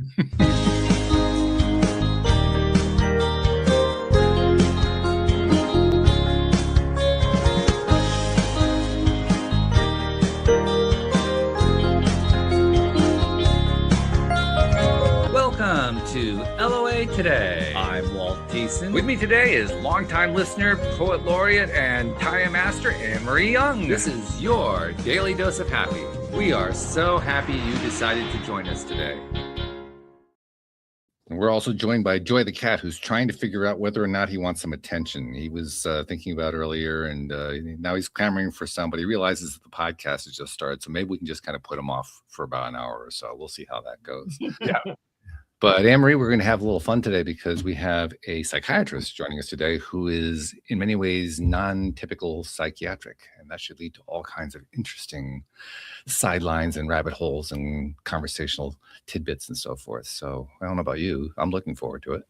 Welcome to LOA Today. I'm Walt Thiessen. With me today is longtime listener, poet laureate, and Taya Master, Anne-Marie Young. This is your daily dose of happy. We are so happy you decided to join us today. And we're also joined by Joy the cat, who's trying to figure out whether or not he wants some attention. He was thinking about earlier, and now he's clamoring for some, but he realizes that the podcast has just started, so maybe we can just kind of put him off for about an hour or so. We'll see how that goes. Yeah. But Anne-Marie, we're going to have a little fun today because we have a psychiatrist joining us today who is in many ways non-typical psychiatric, and that should lead to all kinds of interesting sidelines and rabbit holes and conversational tidbits and so forth. So I don't know about you. I'm looking forward to it.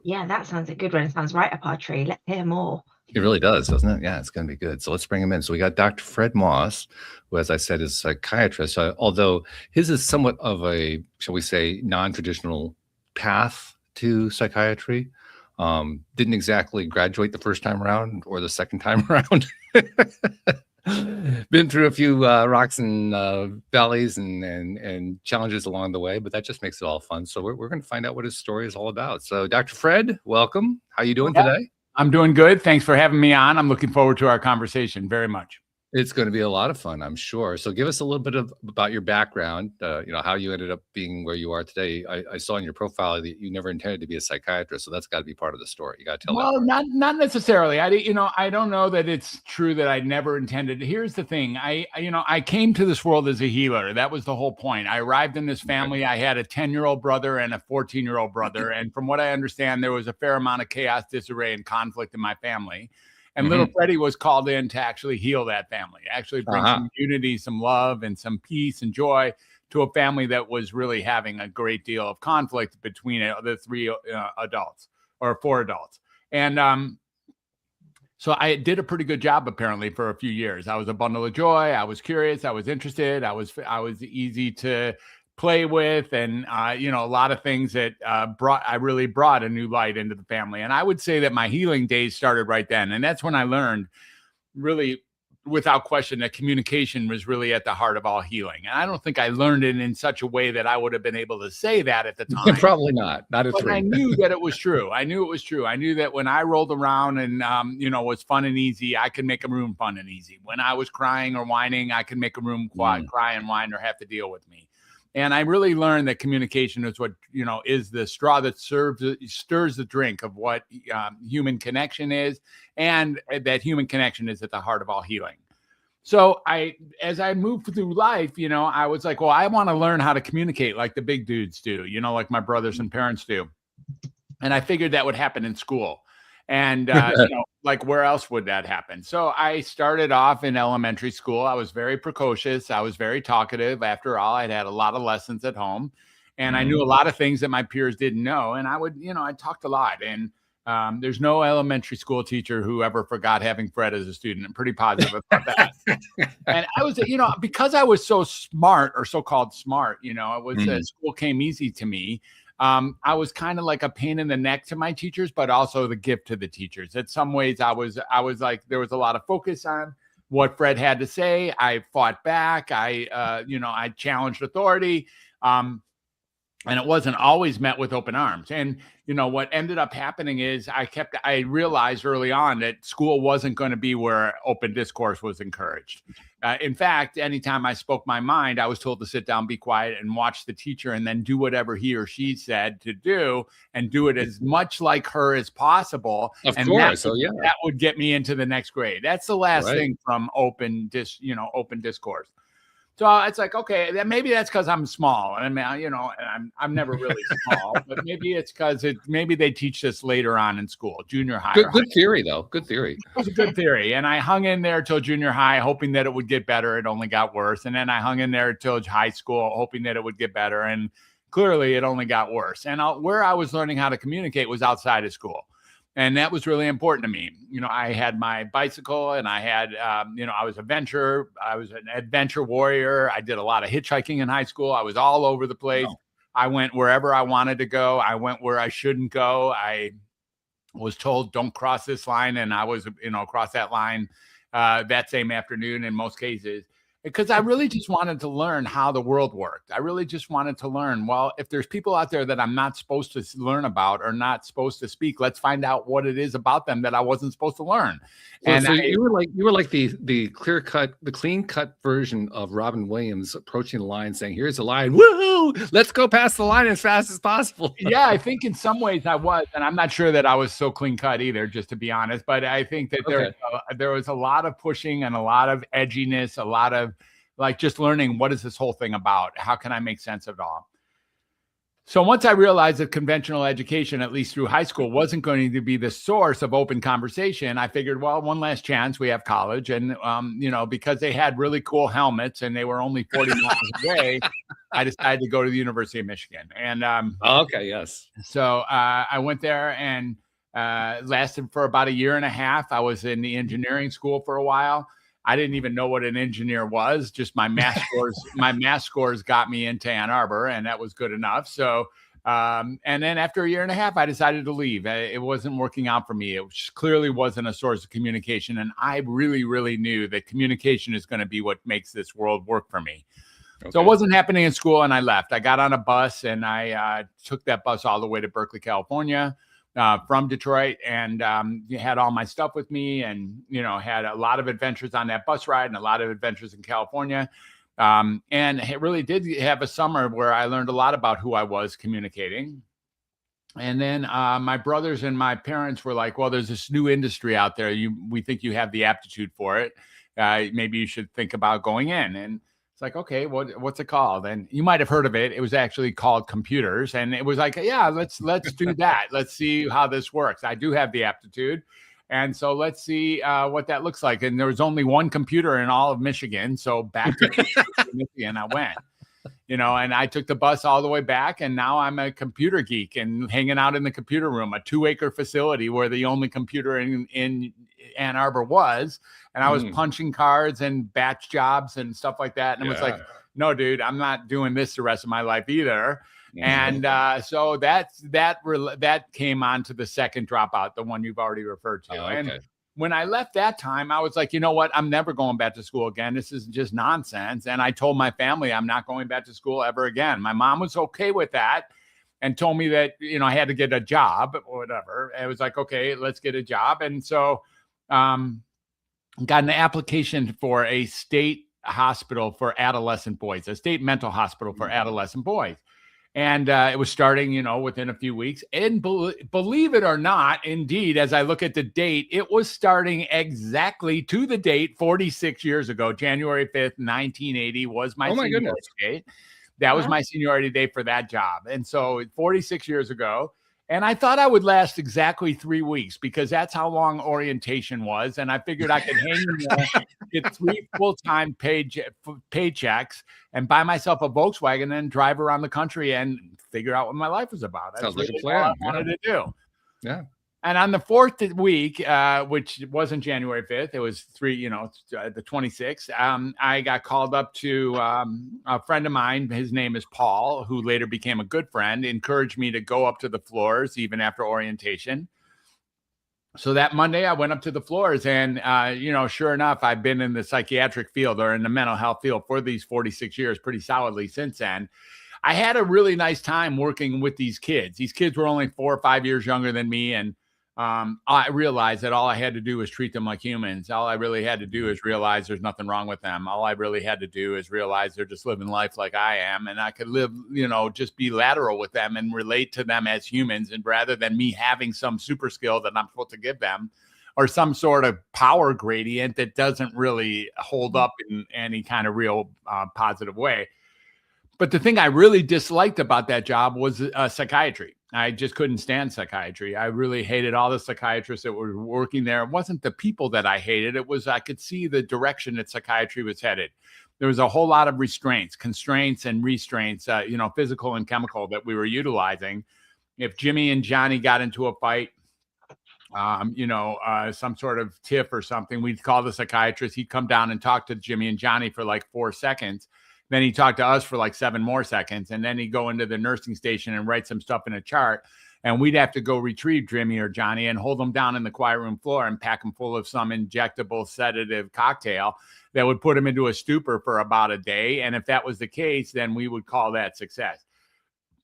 Yeah, that sounds a good one. It sounds right up our tree. Let's hear more. It really does, doesn't it? Yeah, it's going to be good. So let's bring him in. So we got Dr. Fred Moss, who, as I said, is a psychiatrist, although his is somewhat of a, shall we say, non-traditional path to psychiatry. Didn't exactly graduate the first time around or the second time around. Been through a few rocks and valleys and challenges along the way, but that just makes it all fun. So we're going to find out what his story is all about. So Dr. Fred, welcome. How you doing today? I'm doing good. Thanks for having me on. I'm looking forward to our conversation very much. It's going to be a lot of fun, I'm sure. So give us a little bit about your background, how you ended up being where you are today. I saw in your profile that you never intended to be a psychiatrist, so that's got to be part of the story. You got to tell Well, that. not necessarily. I don't know that it's true that I never intended. Here's the thing. I came to this world as a healer. That was the whole point. I arrived in this family. I had a 10-year-old brother and a 14-year-old brother. And from what I understand, there was a fair amount of chaos, disarray, and conflict in my family. And little Freddie was called in to actually heal that family, actually bring some unity, some love, and some peace and joy to a family that was really having a great deal of conflict between the three adults or four adults. And so I did a pretty good job, apparently, for a few years. I was a bundle of joy. I was curious. I was interested. I was easy to play with, and a lot of things that I really brought a new light into the family. And I would say that my healing days started right then, and that's when I learned, really without question, that communication was really at the heart of all healing. And I don't think I learned it in such a way that I would have been able to say that at the time. Probably not at but 3. I knew that it was true. I knew it was true. I knew that when I rolled around and was fun and easy, I could make a room fun and easy. When I was crying or whining, I could make a room cry and whine or have to deal with me. And I really learned that communication is what, is the straw that stirs the drink of what human connection is, and that human connection is at the heart of all healing. So as I moved through life, I was like, well, I want to learn how to communicate like the big dudes do, like my brothers and parents do. And I figured that would happen in school. And, like where else would that happen? So I started off in elementary school. I was very precocious. I was very talkative. After all, I'd had a lot of lessons at home, and I knew a lot of things that my peers didn't know. And I talked a lot. And there's no elementary school teacher who ever forgot having Fred as a student. I'm pretty positive about that. And I was, because I was so smart, or so-called smart, school came easy to me. I was kind of like a pain in the neck to my teachers, but also the gift to the teachers. In some ways, I was like, there was a lot of focus on what Fred had to say. I fought back. I challenged authority. And it wasn't always met with open arms. And, what ended up happening is I realized early on that school wasn't going to be where open discourse was encouraged. In fact, anytime I spoke my mind, I was told to sit down, be quiet, and watch the teacher, and then do whatever he or she said to do, and do it as much like her as possible. Of course. That would get me into the next grade. That's the last thing from open discourse. So it's like, okay, maybe that's because I'm small. And I'm never really small, but maybe it's because maybe they teach this later on in school, junior high. Good theory, though. Good theory. It was a good theory. And I hung in there till junior high, hoping that it would get better. It only got worse. And then I hung in there till high school, hoping that it would get better. And clearly it only got worse. And where I was learning how to communicate was outside of school. And that was really important to me. I had my bicycle, and I had, I was an adventure warrior. I did a lot of hitchhiking in high school. I was all over the place. I went wherever I wanted to go. I went where I shouldn't go. I was told, don't cross this line. And I was, across that line that same afternoon in most cases, because I really just wanted to learn how the world worked. I really just wanted to learn, well, if there's people out there that I'm not supposed to learn about or not supposed to speak, let's find out what it is about them that I wasn't supposed to learn. So you were like the clean cut version of Robin Williams approaching the line saying, here's the line, woohoo, let's go past the line as fast as possible. Yeah, I think in some ways I was, and I'm not sure that I was so clean cut either, just to be honest, but I think that there was a lot of pushing and a lot of edginess, a lot of like just learning, what is this whole thing about? How can I make sense of it all? So once I realized that conventional education, at least through high school, wasn't going to be the source of open conversation, I figured, well, one last chance. We have college. And, because they had really cool helmets and they were only 40 miles away, I decided to go to the University of Michigan. And okay, yes. So I went there and lasted for about a year and a half. I was in the engineering school for a while. I didn't even know what an engineer was. Just my math scores. My math scores got me into Ann Arbor, and that was good enough. So, and then after a year and a half, I decided to leave. It wasn't working out for me. It clearly wasn't a source of communication, and I really, really knew that communication is going to be what makes this world work for me. Okay. So it wasn't happening in school, and I left. I got on a bus, and I took that bus all the way to Berkeley, California. From Detroit, and had all my stuff with me, and had a lot of adventures on that bus ride and a lot of adventures in California, and it really did have a summer where I learned a lot about who I was communicating. And then my brothers and my parents were like, well, there's this new industry out there, we think you have the aptitude for it, maybe you should think about going in. And it's like, okay, what's it called? And you might have heard of it. It was actually called computers. And it was like, yeah, let's do that. Let's see how this works. I do have the aptitude. And so let's see what that looks like. And there was only one computer in all of Michigan. So back to Michigan I went, and I took the bus all the way back. And now I'm a computer geek and hanging out in the computer room, a 2-acre facility where the only computer in Ann Arbor was. And I was punching cards and batch jobs and stuff like that. And it was like, no, dude, I'm not doing this the rest of my life either. Yeah. And so that came on to the second dropout, the one you've already referred to. Okay. And when I left that time, I was like, you know what? I'm never going back to school again. This is just nonsense. And I told my family I'm not going back to school ever again. My mom was okay with that and told me that, I had to get a job or whatever. It was like, okay, let's get a job. And so got an application for a state hospital for adolescent boys, a state mental hospital for adolescent boys. And it was starting, within a few weeks. And believe it or not, indeed, as I look at the date, it was starting exactly to the date 46 years ago. January 5th, 1980 was my seniority date. That was my seniority day for that job. And so 46 years ago. And I thought I would last exactly 3 weeks because that's how long orientation was. And I figured I could hang in there, get 3 full-time paychecks and buy myself a Volkswagen and drive around the country and figure out what my life was about. That's sounds like a plan. I wanted to do. Yeah. And on the 4th week, which wasn't January 5th, it was the 26th, I got called up to a friend of mine. His name is Paul, who later became a good friend, encouraged me to go up to the floors even after orientation. So that Monday, I went up to the floors and, sure enough, I've been in the psychiatric field or in the mental health field for these 46 years pretty solidly since then. I had a really nice time working with these kids. These kids were only 4 or 5 years younger than me. And I realized that all I had to do was treat them like humans. All I really had to do is realize there's nothing wrong with them. All I really had to do is realize they're just living life like I am. And I could live, just be lateral with them and relate to them as humans. And rather than me having some super skill that I'm supposed to give them or some sort of power gradient that doesn't really hold up in any kind of real positive way. But the thing I really disliked about that job was psychiatry. I just couldn't stand psychiatry. I really hated all the psychiatrists that were working there. It wasn't the people that I hated. It was I could see the direction that psychiatry was headed. There was a whole lot of constraints and restraints, physical and chemical that we were utilizing. If Jimmy and Johnny got into a fight, some sort of tiff or something, we'd call the psychiatrist. He'd come down and talk to Jimmy and Johnny for like 4 seconds. Then he'd talk to us for like 7 more seconds. And then he'd go into the nursing station and write some stuff in a chart. And we'd have to go retrieve Jimmy or Johnny and hold them down in the quiet room floor and pack them full of some injectable sedative cocktail that would put him into a stupor for about a day. And if that was the case, then we would call that success.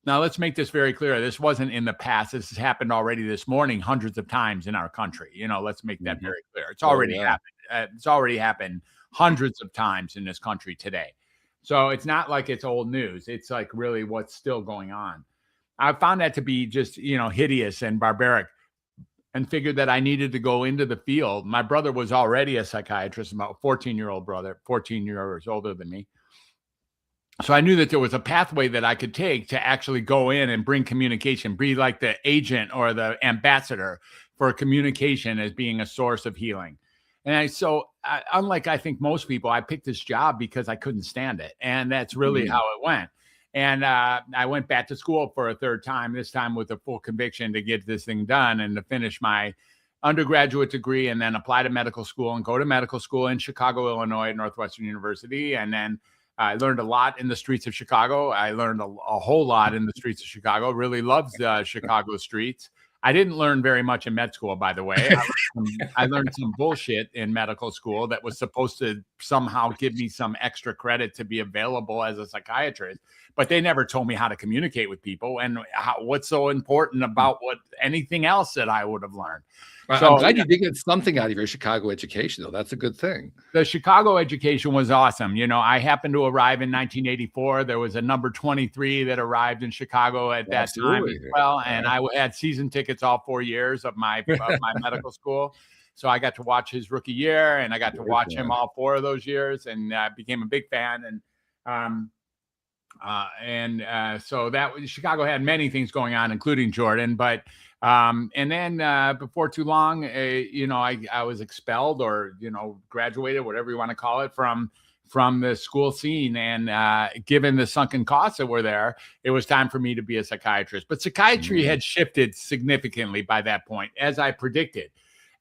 Now, let's make this very clear. This wasn't in the past. This has happened already this morning hundreds of times in our country. Let's make that very clear. It's already happened. It's already happened hundreds of times in this country today. So it's not like it's old news. It's like really what's still going on. I found that to be just, hideous and barbaric, and figured that I needed to go into the field. My brother was already a psychiatrist, about 14-year-old brother, 14 years older than me. So I knew that there was a pathway that I could take to actually go in and bring communication, be like the agent or the ambassador for communication as being a source of healing. And unlike I think most people, I picked this job because I couldn't stand it. And that's really how it went. And I went back to school for a third time, this time with a full conviction to get this thing done and to finish my undergraduate degree and then apply to medical school and go to medical school in Chicago, Illinois, at Northwestern University. And then I learned a lot in the streets of Chicago. I learned a whole lot in the streets of Chicago. Really loved the Chicago streets. I didn't learn very much in med school, by the way. I learned some bullshit in medical school that was supposed to somehow give me some extra credit to be available as a psychiatrist. But they never told me how to communicate with people and what's so important about anything else that I would have learned. So, I'm glad you did get something out of your Chicago education, though. That's a good thing. The Chicago education was awesome. I happened to arrive in 1984. There was a number 23 that arrived in Chicago at that time as well. And I had season tickets all 4 years of my medical school. So I got to watch his rookie year, and I got to watch him all 4 of those years, and became a big fan. So Chicago had many things going on, including Jordan. But and then before too long, I was expelled or graduated, whatever you want to call it, from the school scene. And given the sunken costs that were there, it was time for me to be a psychiatrist. But psychiatry had shifted significantly by that point, as I predicted.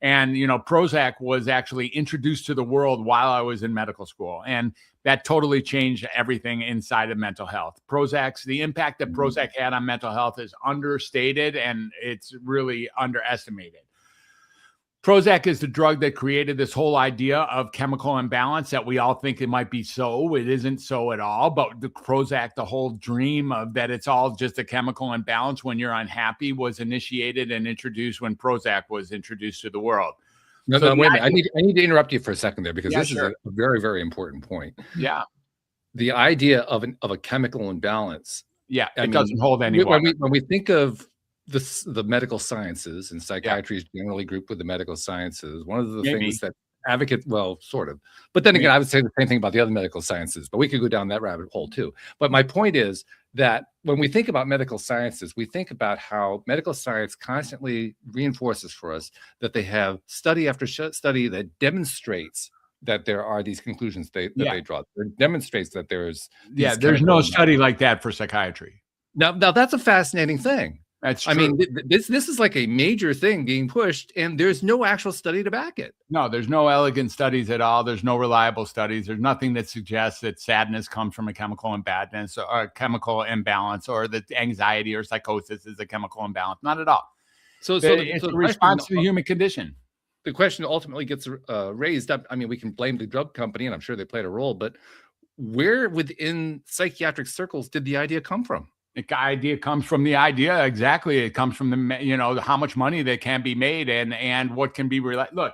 And, Prozac was actually introduced to the world while I was in medical school. And that totally changed everything inside of mental health. The impact that Prozac had on mental health is understated, and it's really underestimated. Prozac is the drug that created this whole idea of chemical imbalance that we all think it might be so. It isn't so at all. But the Prozac, the whole dream of that it's all just a chemical imbalance when you're unhappy, was initiated and introduced when Prozac was introduced to the world. No, wait a minute. I need to interrupt you for a second there, because this is a very, very important point. Yeah. The idea of a chemical imbalance. Yeah, it doesn't hold any water. When we think of the medical sciences, and psychiatry is generally grouped with the medical sciences, one of the things that sort of, but then again, I would say the same thing about the other medical sciences, but we could go down that rabbit hole too. But my point is that when we think about medical sciences, we think about how medical science constantly reinforces for us that they have study after study that demonstrates that there are these conclusions they draw. It demonstrates that there's no study like that for psychiatry. Now that's a fascinating thing. That's true. I mean, this is like a major thing being pushed, and there's no actual study to back it. No, there's no elegant studies at all. There's no reliable studies. There's nothing that suggests that sadness comes from a chemical imbalance or a chemical imbalance, or that anxiety or psychosis is a chemical imbalance. Not at all. So it's a response to the human condition. The question ultimately gets raised up. I mean, we can blame the drug company, and I'm sure they played a role, but where within psychiatric circles did the idea come from? The idea comes from the idea. Exactly. It comes from how much money that can be made and what can be look,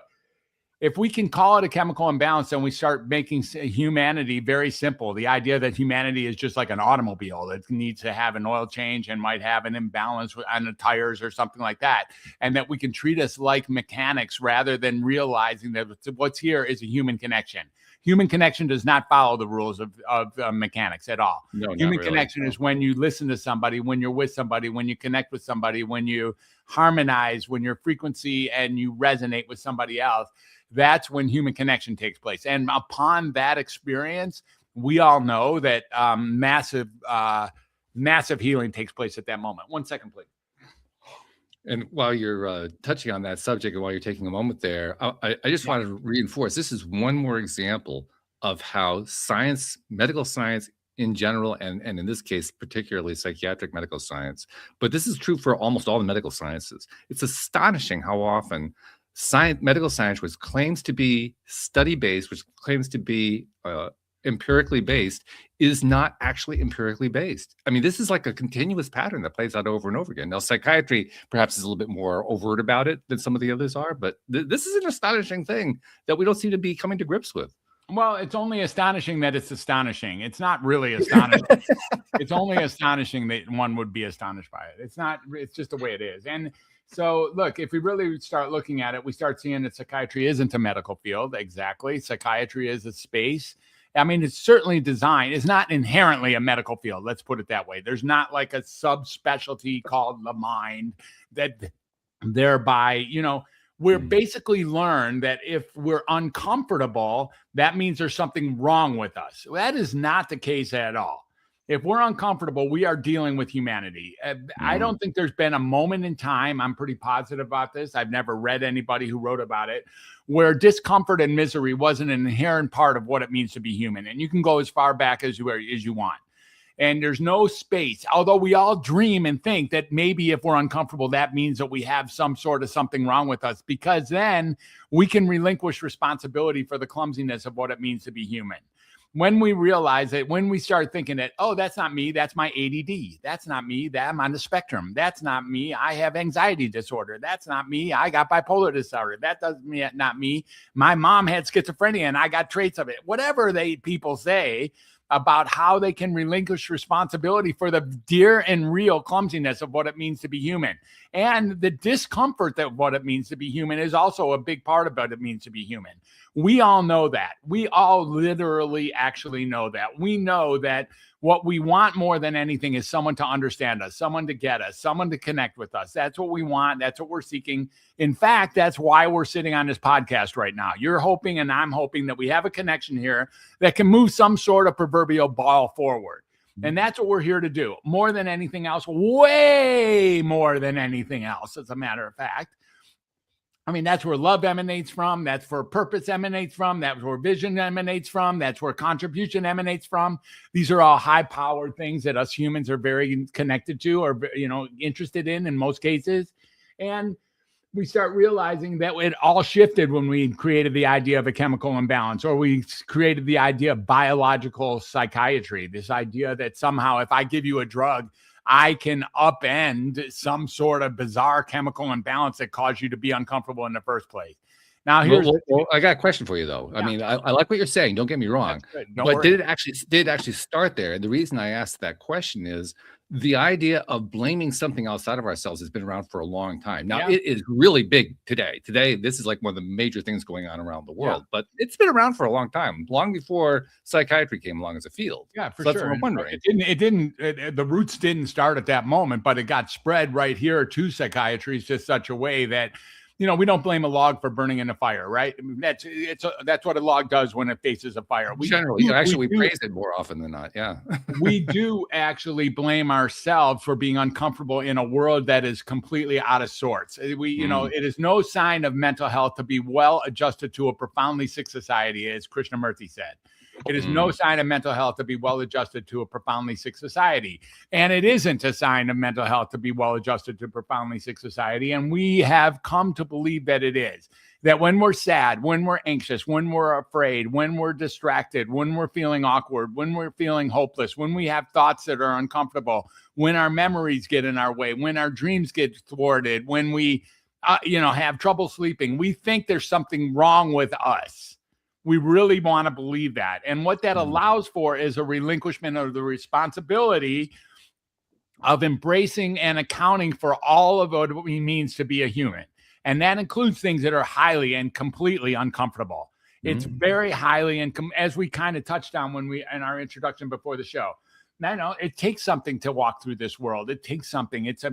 if we can call it a chemical imbalance, then we start making humanity very simple. The idea that humanity is just like an automobile that needs to have an oil change and might have an imbalance on the tires or something like that. And that we can treat us like mechanics rather than realizing that what's here is a human connection. Human connection does not follow the rules of mechanics at all. No, human connection is when you listen to somebody, when you're with somebody, when you connect with somebody, when you harmonize, when your frequency and you resonate with somebody else. That's when human connection takes place. And upon that experience, we all know that massive healing takes place at that moment. 1 second, please. And while you're touching on that subject, and while you're taking a moment there, I just wanted to reinforce, this is one more example of how science, medical science in general, and in this case, particularly psychiatric medical science, but this is true for almost all the medical sciences. It's astonishing how often medical science, which claims to be study-based, which claims to be empirically based, is not actually empirically based. I mean, this is like a continuous pattern that plays out over and over again. Now, psychiatry perhaps is a little bit more overt about it than some of the others are, but this is an astonishing thing that we don't seem to be coming to grips with. Well, it's only astonishing that it's astonishing. It's not really astonishing. It's only astonishing that one would be astonished by it. It's not, it's just the way it is. And so, look, if we really start looking at it, we start seeing that psychiatry isn't a medical field. Exactly. Psychiatry is a space. I mean, it's certainly designed. It's not inherently a medical field. Let's put it that way. There's not like a subspecialty called the mind that thereby, we're basically learned that if we're uncomfortable, that means there's something wrong with us. That is not the case at all. If we're uncomfortable, we are dealing with humanity. I don't think there's been a moment in time, I'm pretty positive about this, I've never read anybody who wrote about it, where discomfort and misery wasn't an inherent part of what it means to be human. And you can go as far back as you want. And there's no space, although we all dream and think that maybe if we're uncomfortable, that means that we have some sort of something wrong with us, because then we can relinquish responsibility for the clumsiness of what it means to be human. When we realize that, when we start thinking that, oh, that's not me, that's my ADD. That's not me, that I'm on the spectrum. That's not me, I have anxiety disorder. That's not me, I got bipolar disorder. That doesn't mean not me. My mom had schizophrenia and I got traits of it. Whatever people say about how they can relinquish responsibility for the dear and real clumsiness of what it means to be human. And the discomfort that what it means to be human is also a big part of what it means to be human. We all know that. We all literally actually know that. We know that what we want more than anything is someone to understand us, someone to get us, someone to connect with us. That's what we want. That's what we're seeking. In fact, that's why we're sitting on this podcast right now. You're hoping and I'm hoping that we have a connection here that can move some sort of proverbial ball forward. And that's what we're here to do. More than anything else, way more than anything else, as a matter of fact. I mean, that's where love emanates from. That's where purpose emanates from. That's where vision emanates from. That's where contribution emanates from. These are all high-powered things that us humans are very connected to, or interested in most cases. And we start realizing that it all shifted when we created the idea of a chemical imbalance, or we created the idea of biological psychiatry. This idea that somehow if I give you a drug, I can upend some sort of bizarre chemical imbalance that caused you to be uncomfortable in the first place. Now, here's well, I got a question for you, though. Yeah. I mean, I like what you're saying. Don't get me wrong. But did it actually start there? And the reason I asked that question is the idea of blaming something outside of ourselves has been around for a long time. Now, it is really big today. Today, this is like one of the major things going on around the world. But it's been around for a long time, long before psychiatry came along as a field. Yeah, for sure. That's what I'm wondering. The roots didn't start at that moment, but it got spread right here to psychiatry to such a way that, we don't blame a log for burning in a fire, right? I mean, that's what a log does when it faces a fire. We praise it more often than not. Yeah. We do actually blame ourselves for being uncomfortable in a world that is completely out of sorts. It is no sign of mental health to be well adjusted to a profoundly sick society, as Krishnamurti said. It is no sign of mental health to be well adjusted to a profoundly sick society. And it isn't a sign of mental health to be well adjusted to a profoundly sick society. And we have come to believe that it is. That when we're sad, when we're anxious, when we're afraid, when we're distracted, when we're feeling awkward, when we're feeling hopeless, when we have thoughts that are uncomfortable, when our memories get in our way, when our dreams get thwarted, when we have trouble sleeping, we think there's something wrong with us. We really want to believe that. And what that allows for is a relinquishment of the responsibility of embracing and accounting for all of what it means to be a human. And that includes things that are highly and completely uncomfortable. It's very highly, and as we kind of touched on in our introduction before the show, it takes something to walk through this world. It takes something. It's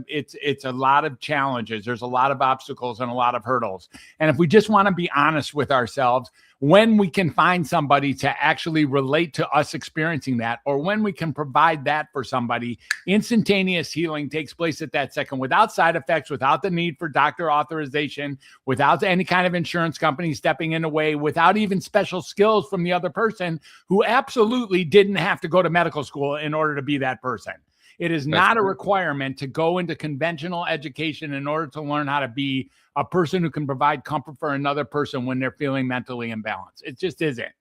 a lot of challenges. There's a lot of obstacles and a lot of hurdles. And if we just want to be honest with ourselves, when we can find somebody to actually relate to us experiencing that, or when we can provide that for somebody, instantaneous healing takes place at that second without side effects, without the need for doctor authorization, without any kind of insurance company stepping in the way, without even special skills from the other person who absolutely didn't have to go to medical school in order to be that person. It is not a requirement to go into conventional education in order to learn how to be a person who can provide comfort for another person when they're feeling mentally imbalanced. It just isn't.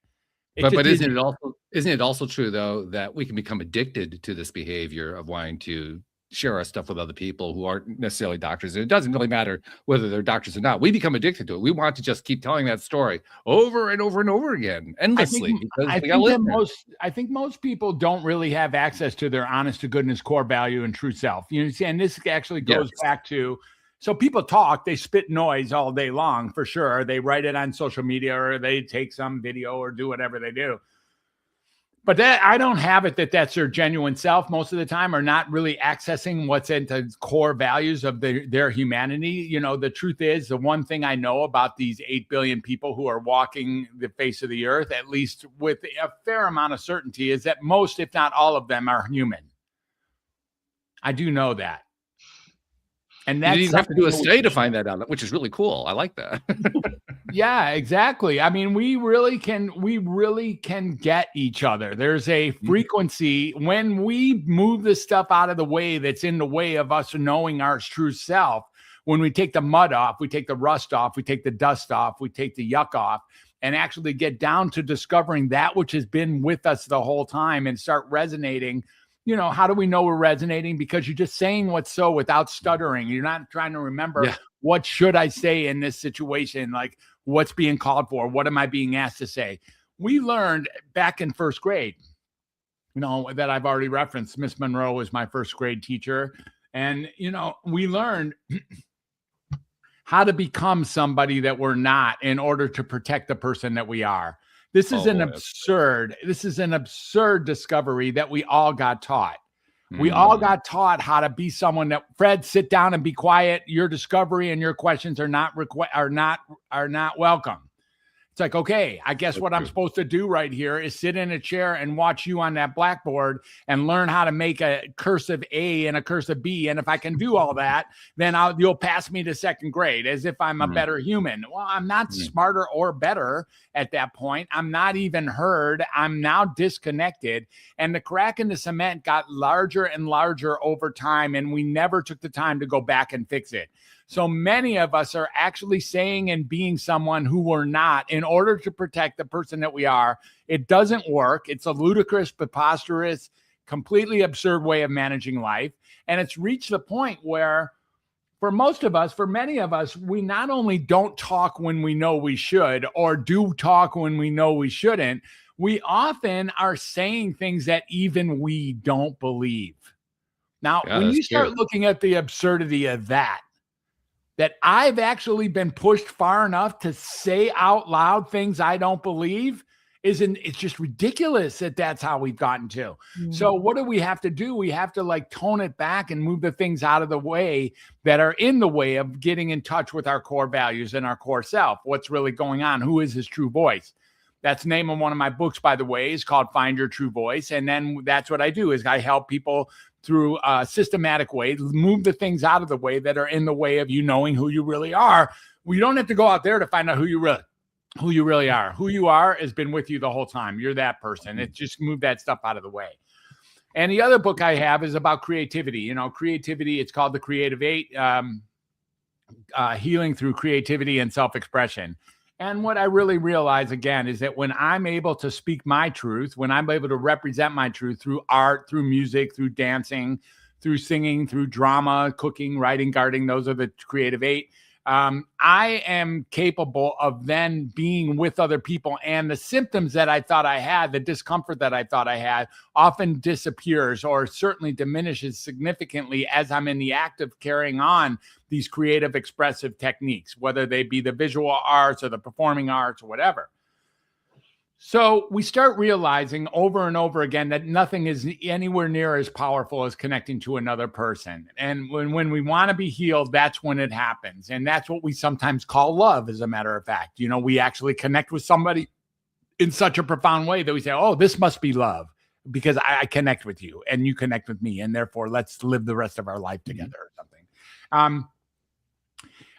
But isn't it also true though that we can become addicted to this behavior of wanting to share our stuff with other people who aren't necessarily doctors? And it doesn't really matter whether they're doctors or not. We become addicted to it. We want to just keep telling that story over and over and over again, endlessly. I think most people don't really have access to their honest to goodness core value and true self. You know, and this actually goes back to, so people talk, they spit noise all day long for sure. They write it on social media or they take some video or do whatever they do. But that, I don't have it that that's their genuine self most of the time, or not really accessing what's into core values of their humanity. You know, the truth is, the one thing I know about these 8 billion people who are walking the face of the earth, at least with a fair amount of certainty, is that most, if not all of them, are human. I do know that. And that's, you didn't have to do a study to find that out, which is really cool. I like that. Yeah, exactly. I mean, we really can get each other. There's a frequency when we move the stuff out of the way that's in the way of us knowing our true self. When we take the mud off, we take the rust off, we take the dust off, we take the yuck off, and actually get down to discovering that which has been with us the whole time and start resonating. You know, how do we know we're resonating? Because you're just saying what's so without stuttering. You're not trying to remember what should I say in this situation? Like, what's being called for? What am I being asked to say? We learned back in first grade, you know, that I've already referenced. Miss Monroe was my first grade teacher. And, you know, we learned how to become somebody that we're not in order to protect the person that we are. This is an absurd discovery that we all got taught. We all got taught how to be someone that, Fred, sit down and be quiet. Your discovery and your questions are not welcome. It's like, okay, I guess what I'm supposed to do right here is sit in a chair and watch you on that blackboard and learn how to make a cursive A and a cursive B. And if I can do all that, then you'll pass me to second grade as if I'm a better human. Well, I'm not smarter or better at that point. I'm not even heard. I'm now disconnected. And the crack in the cement got larger and larger over time. And we never took the time to go back and fix it. So many of us are actually saying and being someone who we're not in order to protect the person that we are. It doesn't work. It's a ludicrous, preposterous, completely absurd way of managing life. And it's reached the point where for most of us, for many of us, we not only don't talk when we know we should, or do talk when we know we shouldn't, we often are saying things that even we don't believe. Now, when you start looking at the absurdity of that I've actually been pushed far enough to say out loud things I don't believe, it's just ridiculous that that's how we've gotten to. So what do we have to do? We have to like tone it back and move the things out of the way that are in the way of getting in touch with our core values and our core self. What's really going on? Who is his true voice? That's the name of one of my books, by the way, is called Find Your True Voice. And then that's what I do is I help people through a systematic way, move the things out of the way that are in the way of you knowing who you really are. We don't have to go out there to find out who you really are. Who you are has been with you the whole time. You're that person. It just move that stuff out of the way. And the other book I have is about creativity. You know, creativity, it's called The Creative 8, Healing Through Creativity and Self-Expression. And what I really realize, again, is that when I'm able to speak my truth, when I'm able to represent my truth through art, through music, through dancing, through singing, through drama, cooking, writing, gardening, those are the creative 8. I am capable of then being with other people, and the symptoms that I thought I had, the discomfort that I thought I had, often disappears or certainly diminishes significantly as I'm in the act of carrying on these creative expressive techniques, whether they be the visual arts or the performing arts or whatever. So we start realizing over and over again that nothing is anywhere near as powerful as connecting to another person. And when we want to be healed, that's when it happens. And that's what we sometimes call love, as a matter of fact. You know, we actually connect with somebody in such a profound way that we say, oh, this must be love because I connect with you and you connect with me. And therefore, let's live the rest of our life together or something.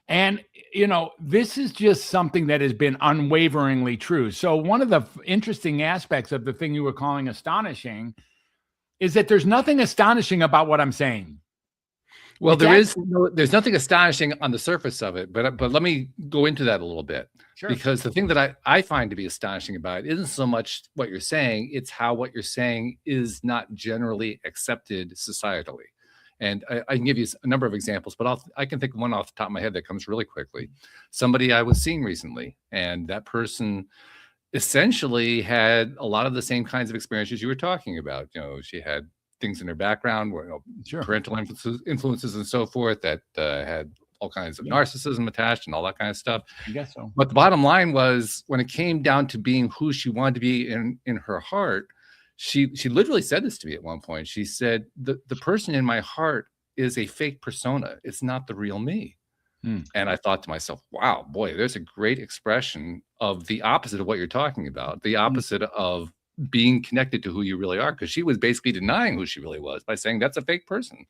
And, you know, this is just something that has been unwaveringly true. So one of the interesting aspects of the thing you were calling astonishing is that there's nothing astonishing about what I'm saying. Well, there's nothing astonishing on the surface of it, but let me go into that a little bit. Sure. Because the thing that I find to be astonishing about it isn't so much what you're saying, it's how what you're saying is not generally accepted societally. And I can give you a number of examples, but I can think of one off the top of my head that comes really quickly. Somebody I was seeing recently, and that person essentially had a lot of the same kinds of experiences you were talking about. You know, she had things in her background where, you know, Sure. parental influences and so forth that had all kinds of narcissism attached and all that kind of stuff. I guess so. But the bottom line was, when it came down to being who she wanted to be in her heart, she literally said this to me at one point. She said, the person in my heart is a fake persona. It's not the real me. And I thought to myself, wow, boy, there's a great expression of the opposite of what you're talking about, the opposite of being connected to who you really are, because she was basically denying who she really was by saying that's a fake person.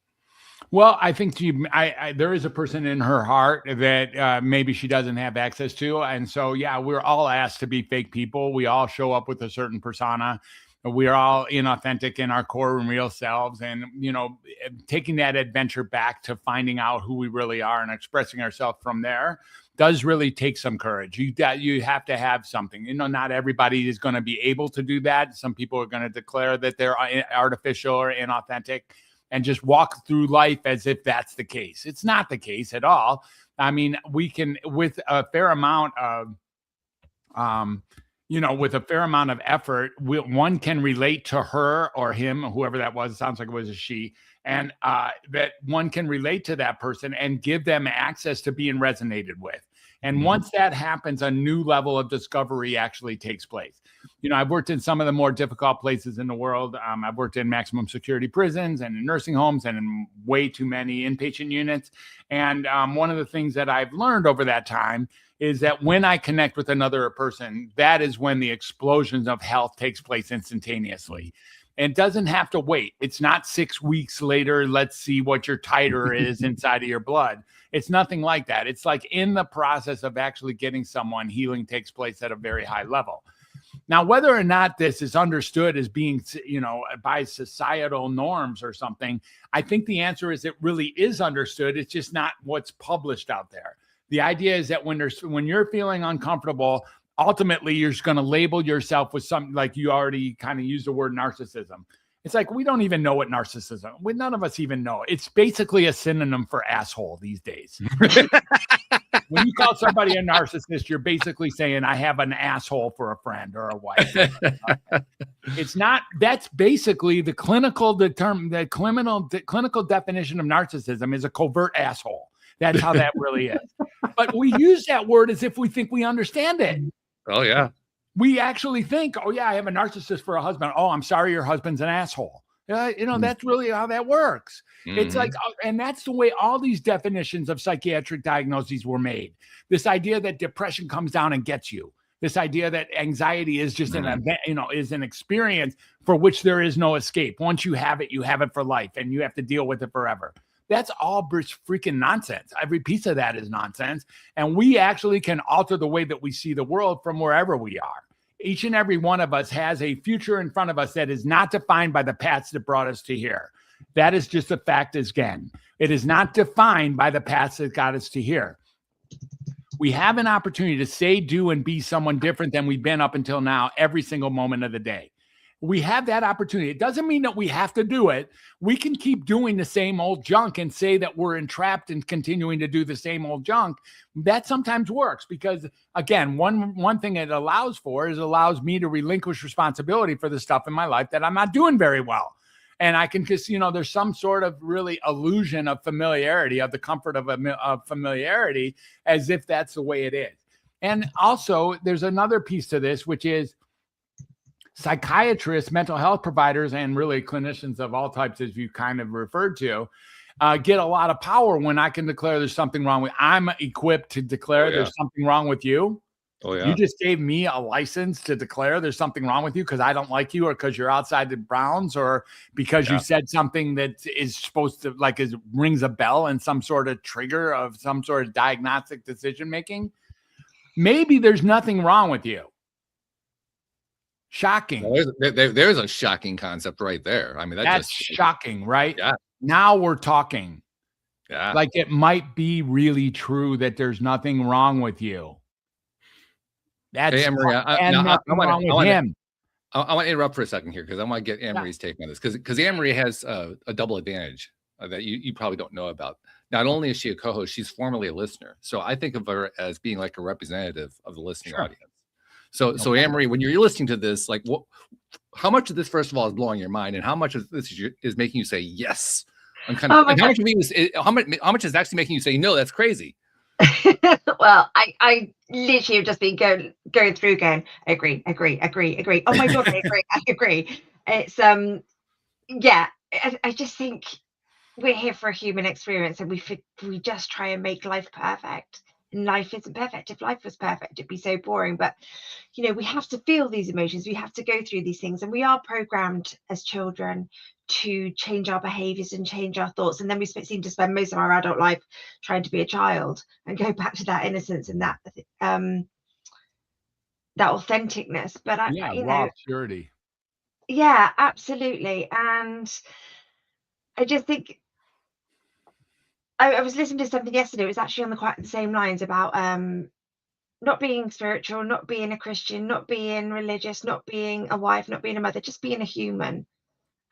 Well, I think there is a person in her heart that maybe she doesn't have access to. And so, yeah, we're all asked to be fake people. We all show up with a certain persona. We're all inauthentic in our core and real selves. And, you know, taking that adventure back to finding out who we really are and expressing ourselves from there does really take some courage. You have to have something. You know, not everybody is going to be able to do that. Some people are going to declare that they're artificial or inauthentic and just walk through life as if that's the case. It's not the case at all. I mean, we can, with a fair amount of, with a fair amount of effort, one can relate to her or him, whoever that was. It sounds like it was a she. And that one can relate to that person and give them access to being resonated with. And once that happens, a new level of discovery actually takes place. You know, I've worked in some of the more difficult places in the world. I've worked in maximum security prisons and in nursing homes and in way too many inpatient units. And one of the things that I've learned over that time is that when I connect with another person, that is when the explosions of health takes place instantaneously. And it doesn't have to wait. It's not 6 weeks later, let's see what your titer is inside of your blood. It's nothing like that. It's like in the process of actually getting someone, healing takes place at a very high level. Now, whether or not this is understood as being, by societal norms or something, I think the answer is it really is understood. It's just not what's published out there. The idea is that when you're feeling uncomfortable, ultimately you're just going to label yourself with something, like you already kind of used the word narcissism. It's like, we don't even know what narcissism, none of us even know. It's basically a synonym for asshole these days. When you call somebody a narcissist, you're basically saying, I have an asshole for a friend or a wife. It's not, that's basically the clinical definition of narcissism is a covert asshole. That's how that really is. But we use that word as if we think we understand it. Oh, yeah. We actually think, oh, yeah, I have a narcissist for a husband. Oh, I'm sorry, your husband's an asshole. That's really how that works. It's like, and that's the way all these definitions of psychiatric diagnoses were made. This idea that depression comes down and gets you. This idea that anxiety is just an event, is an experience for which there is no escape. Once you have it for life, and you have to deal with it forever. That's all freaking nonsense. Every piece of that is nonsense. And we actually can alter the way that we see the world from wherever we are. Each and every one of us has a future in front of us that is not defined by the paths that brought us to here. That is just a fact again. It is not defined by the paths that got us to here. We have an opportunity to say, do, and be someone different than we've been up until now every single moment of the day. We have that opportunity. It doesn't mean that we have to do it. We can keep doing the same old junk and say that we're entrapped in continuing to do the same old junk. That sometimes works because, again, one thing it allows me to relinquish responsibility for the stuff in my life that I'm not doing very well. And I can just, there's some sort of really illusion of familiarity, of the comfort of familiarity, as if that's the way it is. And also, there's another piece to this, which is, psychiatrists, mental health providers, and really clinicians of all types, as you kind of referred to, get a lot of power when I can declare there's something wrong with. I'm equipped to declare there's something wrong with you. Oh, yeah. You just gave me a license to declare there's something wrong with you because I don't like you, or because you're outside the bounds, or because you said something that is supposed to rings a bell and some sort of trigger of some sort of diagnostic decision making. Maybe there's nothing wrong with you. Shocking. Well, there's a shocking concept right there. I mean, that's shocking, right? Yeah. Now we're talking. Yeah. Like it might be really true that there's nothing wrong with you. That's hey, Emery, nothing wrong with him. I want to interrupt for a second here because I want to get Emery's take on this, because Emery has a double advantage that you probably don't know about. Not only is she a co-host, she's formerly a listener. So I think of her as being like a representative of the listening audience. So Emery, when you're listening to this, like, how much of this, first of all, is blowing your mind, and how much of this is making you say yes? I'm kind of. How much is actually making you say no? That's crazy. Well, I literally have just been going through again. Agree. Oh my God, I agree. It's I just think we're here for a human experience, and we just try and make life perfect. And life isn't perfect. If life was perfect, it'd be so boring. But we have to feel these emotions. We have to go through these things, and we are programmed as children to change our behaviors and change our thoughts, and then we seem to spend most of our adult life trying to be a child and go back to that innocence and that authenticness. But raw purity. Yeah, absolutely. And I just think I was listening to something yesterday. It was actually on quite the same lines about not being spiritual, not being a Christian, not being religious, not being a wife, not being a mother, just being a human.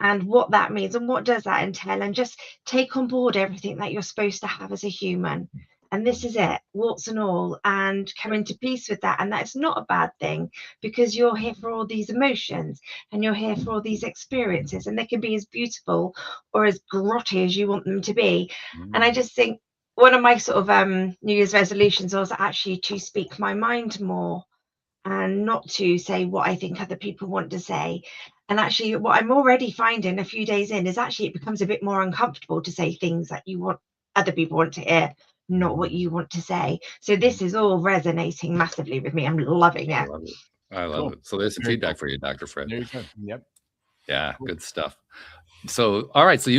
And what that means and what does that entail, and just take on board everything that you're supposed to have as a human. And this is it, warts and all, and come into peace with that. And that's not a bad thing, because you're here for all these emotions and you're here for all these experiences, and they can be as beautiful or as grotty as you want them to be. And I just think one of my sort of New Year's resolutions was actually to speak my mind more and not to say what I think other people want to say. And actually, what I'm already finding a few days in is actually it becomes a bit more uncomfortable to say things that other people want to hear, not what you want to say. So this is all resonating massively with me. I'm loving it. I love it. So there's some feedback for you, Dr. Fred. There you go. Yep. Yeah, good stuff. So, all right. So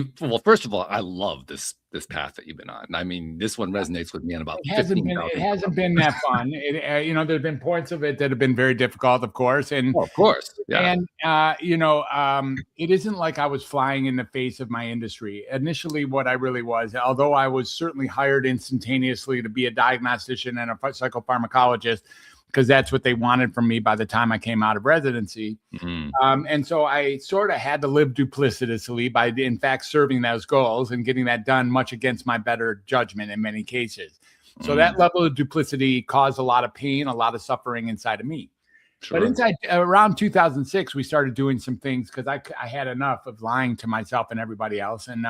first of all, I love this path that you've been on. I mean, this one resonates with me on about 15. It hasn't been that fun. There's been points of it that have been very difficult, of course. And of course. Yeah. And, it isn't like I was flying in the face of my industry. Initially, what I really was, although I was certainly hired instantaneously to be a diagnostician and a psychopharmacologist, because that's what they wanted from me by the time I came out of residency. And so I sort of had to live duplicitously by, in fact, serving those goals and getting that done much against my better judgment in many cases. So that level of duplicity caused a lot of pain, a lot of suffering inside of me. Sure. But around 2006, we started doing some things because I had enough of lying to myself and everybody else. And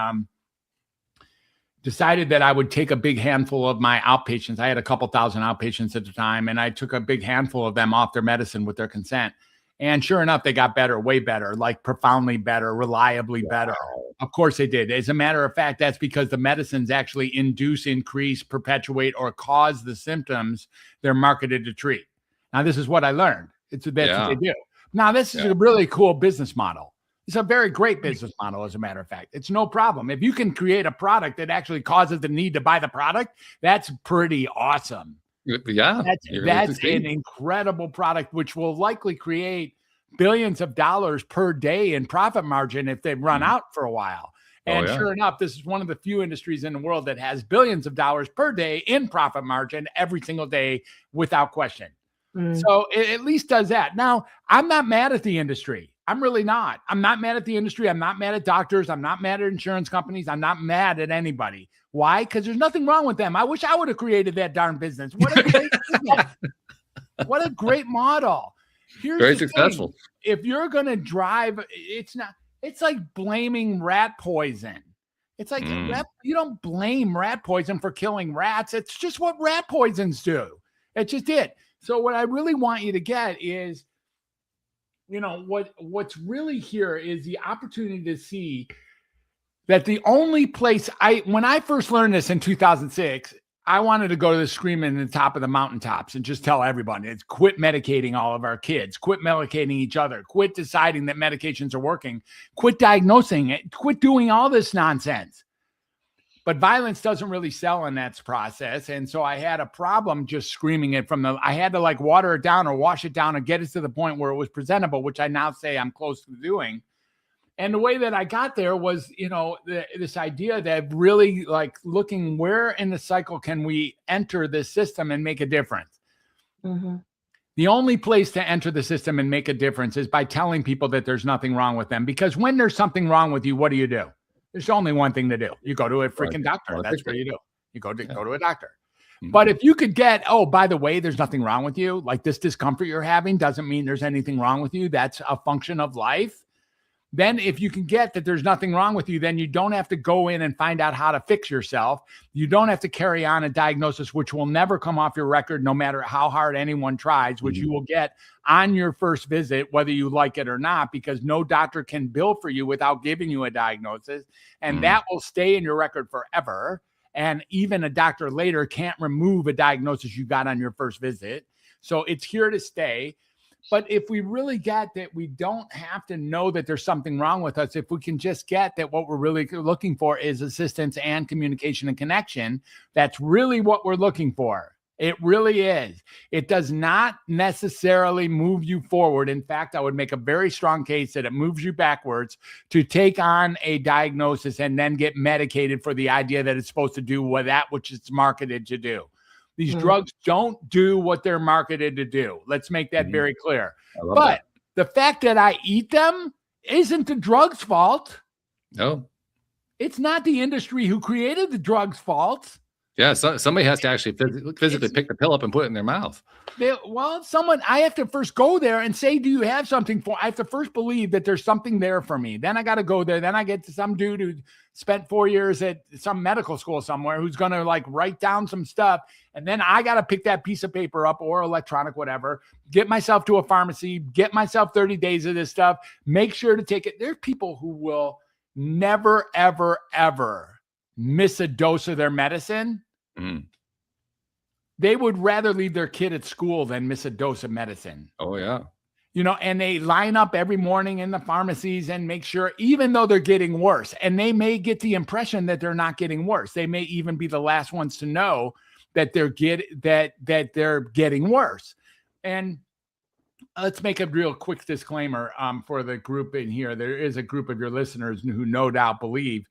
decided that I would take a big handful of my outpatients. I had a couple thousand outpatients at the time, and I took a big handful of them off their medicine with their consent. And sure enough, they got better, way better, like profoundly better, reliably better. Of course they did. As a matter of fact, that's because the medicines actually induce, increase, perpetuate, or cause the symptoms they're marketed to treat. Now, this is what I learned. That's what they do. Now, this is a really cool business model. It's a very great business model, as a matter of fact. It's no problem. If you can create a product that actually causes the need to buy the product, that's pretty awesome. Yeah. That's an incredible product, which will likely create billions of dollars per day in profit margin if they run out for a while. And sure enough, this is one of the few industries in the world that has billions of dollars per day in profit margin every single day without question. So it at least does that. Now, I'm not mad at the industry. I'm really not. I'm not mad at the industry. I'm not mad at doctors. I'm not mad at insurance companies. I'm not mad at anybody. Why? Because there's nothing wrong with them. I wish I would have created that darn business. What a great business. What a great model. Here's very successful. Thing. If you're going to drive, it's like blaming rat poison. It's like you don't blame rat poison for killing rats. It's just what rat poisons do. It's just it. So what I really want you to get is what's really here is the opportunity to see that the only place when I first learned this in 2006, I wanted to go to the screaming in the top of the mountaintops and just tell everybody, it's quit medicating all of our kids, quit medicating each other, quit deciding that medications are working, quit diagnosing it, quit doing all this nonsense. But violence doesn't really sell in that process. And so I had a problem just screaming it I had to like water it down or wash it down and get it to the point where it was presentable, which I now say I'm close to doing. And the way that I got there was, this idea that really like looking where in the cycle can we enter this system and make a difference. Mm-hmm. The only place to enter the system and make a difference is by telling people that there's nothing wrong with them. Because when there's something wrong with you, what do? There's only one thing to do. You go to a freaking doctor. That's what you do. You go to a doctor. Mm-hmm. But if you could get, by the way, there's nothing wrong with you. Like this discomfort you're having doesn't mean there's anything wrong with you. That's a function of life. Then if you can get that there's nothing wrong with you, then you don't have to go in and find out how to fix yourself. You don't have to carry on a diagnosis, which will never come off your record, no matter how hard anyone tries, which you will get on your first visit, whether you like it or not, because no doctor can bill for you without giving you a diagnosis. And that will stay in your record forever. And even a doctor later can't remove a diagnosis you got on your first visit. So it's here to stay. But if we really get that we don't have to know that there's something wrong with us, if we can just get that what we're really looking for is assistance and communication and connection, that's really what we're looking for. It really is. It does not necessarily move you forward. In fact, I would make a very strong case that it moves you backwards to take on a diagnosis and then get medicated for the idea that it's supposed to do that which it's marketed to do. These drugs don't do what they're marketed to do. Let's make that very clear. But the fact that I eat them isn't the drug's fault. No. It's not the industry who created the drug's fault. Yeah, somebody has to actually physically pick the pill up and put it in their mouth. I have to first go there and say, do you have something I have to first believe that there's something there for me. Then I got to go there. Then I get to some dude who spent 4 years at some medical school somewhere who's going to like write down some stuff. And then I got to pick that piece of paper up or electronic, whatever, get myself to a pharmacy, get myself 30 days of this stuff, make sure to take it. There are people who will never, ever, ever miss a dose of their medicine. They would rather leave their kid at school than miss a dose of medicine. Oh, yeah. And they line up every morning in the pharmacies and make sure, even though they're getting worse, and they may get the impression that they're not getting worse. They may even be the last ones to know that they're getting worse. And let's make a real quick disclaimer for the group in here. There is a group of your listeners who no doubt believe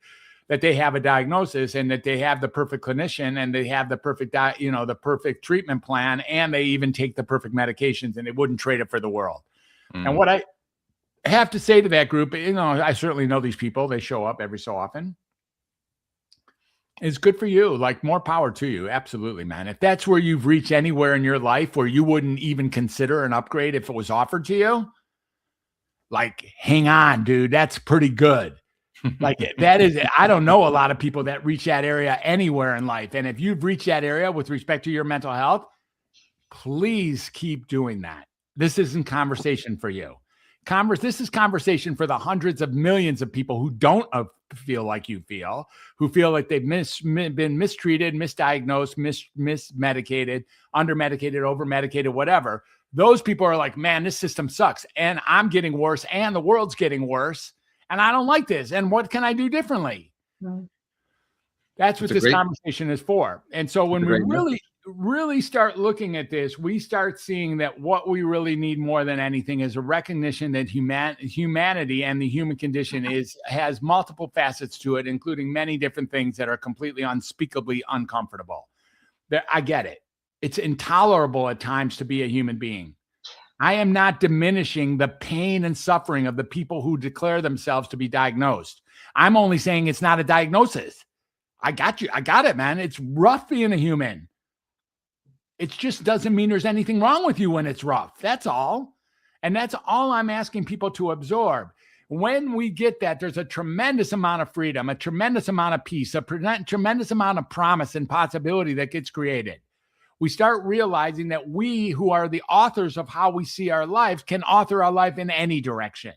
that they have a diagnosis and that they have the perfect clinician and they have the perfect, the perfect treatment plan, and they even take the perfect medications and they wouldn't trade it for the world. And what I have to say to that group, I certainly know these people, they show up every so often. It's good for you. Like, more power to you. Absolutely, man. If that's where you've reached anywhere in your life where you wouldn't even consider an upgrade if it was offered to you, like, hang on, dude, that's pretty good. Like, that is, I don't know a lot of people that reach that area anywhere in life. And if you've reached that area with respect to your mental health, please keep doing that. This isn't conversation for you. This is conversation for the hundreds of millions of people who don't feel like you feel, who feel like they've been mistreated, misdiagnosed, mismedicated, undermedicated, overmedicated, whatever. Those people are like, man, this system sucks. And I'm getting worse and the world's getting worse. And I don't like this. And what can I do differently? Right. That's what this conversation is for. And so when we really start looking at this, we start seeing that what we really need more than anything is a recognition that humanity and the human condition has multiple facets to it, including many different things that are completely unspeakably uncomfortable. I get it. It's intolerable at times to be a human being. I am not diminishing the pain and suffering of the people who declare themselves to be diagnosed. I'm only saying it's not a diagnosis. I got you. I got it, man. It's rough being a human. It just doesn't mean there's anything wrong with you when it's rough. That's all. And that's all I'm asking people to absorb. When we get that, there's a tremendous amount of freedom, a tremendous amount of peace, a tremendous amount of promise and possibility that gets created. we start realizing that we, who are the authors of how we see our lives, can author our life in any direction.